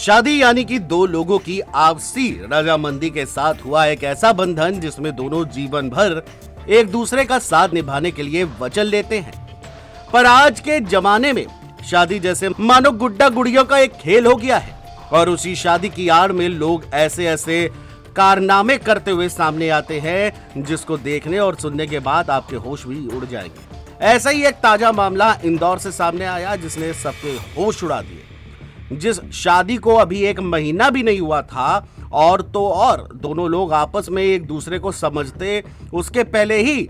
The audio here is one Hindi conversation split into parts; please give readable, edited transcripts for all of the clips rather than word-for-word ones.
शादी यानी कि दो लोगों की आपसी रजामंदी के साथ हुआ एक ऐसा बंधन जिसमें दोनों जीवन भर एक दूसरे का साथ निभाने के लिए वचन लेते हैं। पर आज के जमाने में शादी जैसे मानो गुड्डा गुड़ियों का एक खेल हो गया है और उसी शादी की आड़ में लोग ऐसे ऐसे कारनामे करते हुए सामने आते हैं जिसको देखने और सुनने के बाद आपके होश भी उड़ जाएंगे। ऐसा ही एक ताजा मामला इंदौर से सामने आया जिसने सबके होश उड़ा दिए। जिस शादी को अभी एक महीना भी नहीं हुआ था और दोनों लोग आपस में एक दूसरे को समझते उसके पहले ही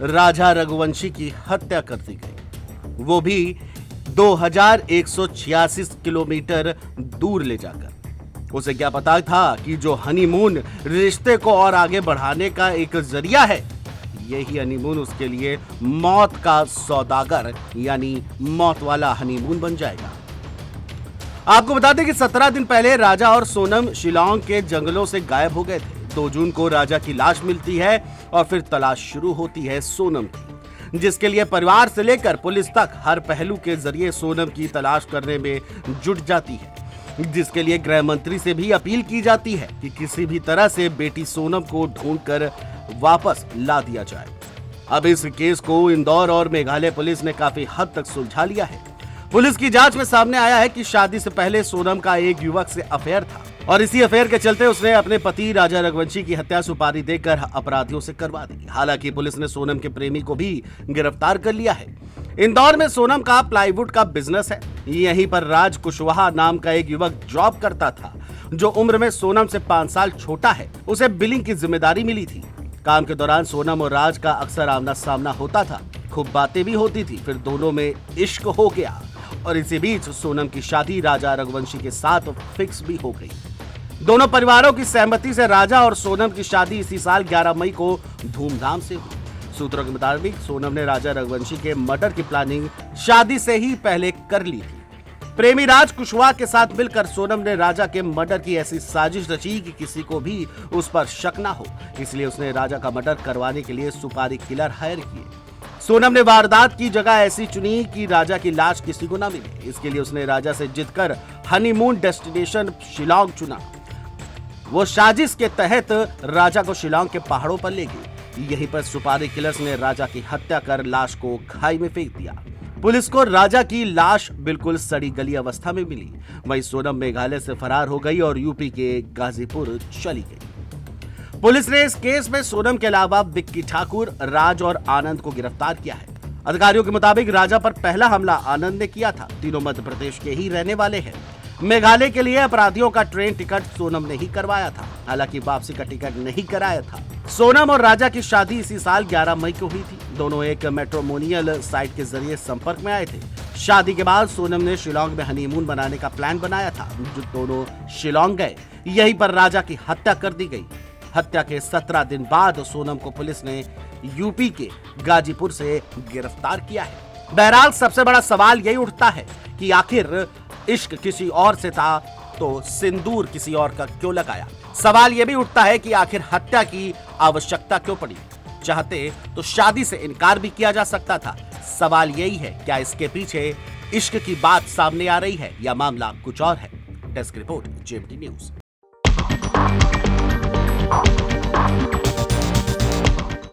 राजा रघुवंशी की हत्या कर दी गई, वो भी 2186 किलोमीटर दूर ले जाकर। उसे क्या पता था कि जो हनीमून रिश्ते को और आगे बढ़ाने का एक जरिया है, यही हनीमून उसके लिए मौत का सौदागर यानी मौत वाला हनीमून बन जाएगा। आपको बता दें कि 17 दिन पहले राजा और सोनम शिलांग के जंगलों से गायब हो गए थे। 2 जून को राजा की लाश मिलती है और फिर तलाश शुरू होती है सोनम की, जिसके लिए परिवार से लेकर पुलिस तक हर पहलू के जरिए सोनम की तलाश करने में जुट जाती है, जिसके लिए गृह मंत्री से भी अपील की जाती है कि किसी भी तरह से बेटी सोनम को ढूंढकर वापस ला दिया जाए। अब इस केस को इंदौर और मेघालय पुलिस ने काफी हद तक सुलझा लिया है। पुलिस की जांच में सामने आया है कि शादी से पहले सोनम का एक युवक से अफेयर था और इसी अफेयर के चलते उसने अपने पति राजा रघुवंशी की हत्या सुपारी देकर अपराधियों से करवा दी। हालांकि पुलिस ने सोनम के प्रेमी को भी गिरफ्तार कर लिया है। इंदौर में सोनम का प्लाईवुड का बिजनेस है। यहीं पर राज कुशवाहा नाम का एक युवक जॉब करता था जो उम्र में सोनम से 5 साल छोटा है। उसे बिलिंग की जिम्मेदारी मिली थी। काम के दौरान सोनम और राज का अक्सर आमना सामना होता था, खूब बातें भी होती थी, फिर दोनों में इश्क हो गया और इसी बीच सोनम की शादी राजा रघुवंशी के साथ फिक्स भी हो गई। दोनों परिवारों की सहमति से राजा और सोनम की शादी इसी साल 11 मई को धूमधाम से हुई। सूत्रों के मुताबिक सोनम ने राजा रघुवंशी के मर्डर की प्लानिंग शादी से ही पहले कर ली थी। प्रेमी राज कुशवाहा के साथ मिलकर सोनम ने राजा के मर्डर की ऐसी साजिश रची कि किसी को भी उस पर शक ना हो, इसलिए उसने राजा का मर्डर करवाने के लिए सुपारी किलर हायर किए। सोनम ने वारदात की जगह ऐसी चुनी कि राजा की लाश किसी को ना मिले। इसके लिए उसने राजा से जिद कर हनीमून डेस्टिनेशन शिलांग चुना। वो साजिश के तहत राजा को शिलांग के पहाड़ों पर ले गई। यहीं पर सुपारी किलर्स ने राजा की हत्या कर लाश को खाई में फेंक दिया। पुलिस को राजा की लाश बिल्कुल सड़ी गली अवस्था में मिली। वहीं सोनम मेघालय से फरार हो गई और यूपी के गाजीपुर चली गई। पुलिस ने इस केस में सोनम के अलावा विक्की ठाकुर, राज और आनंद को गिरफ्तार किया है। अधिकारियों के मुताबिक राजा पर पहला हमला आनंद ने किया था। तीनों मध्य प्रदेश के ही रहने वाले हैं। मेघालय के लिए अपराधियों का ट्रेन टिकट सोनम ने ही करवाया था, हालांकि वापसी का टिकट नहीं कराया था। सोनम और राजा की शादी इसी साल 11 मई को हुई थी। दोनों एक मैट्रिमोनियल साइट के जरिए संपर्क में आए थे। शादी के बाद सोनम ने शिलांग में हनीमून बनाने का प्लान बनाया था। जो दोनों शिलांग गए, यहीं पर राजा की हत्या कर दी गई। हत्या के 17 दिन बाद सोनम को पुलिस ने यूपी के गाजीपुर से गिरफ्तार किया है। बहरहाल सबसे बड़ा सवाल यही उठता है कि आखिर इश्क किसी और से था तो सिंदूर किसी और का क्यों लगाया। सवाल यह भी उठता है कि आखिर हत्या की आवश्यकता क्यों पड़ी। चाहते तो शादी से इनकार भी किया जा सकता था। सवाल यही है, क्या इसके पीछे इश्क की बात सामने आ रही है या मामला कुछ और है। Desk report, JMT news.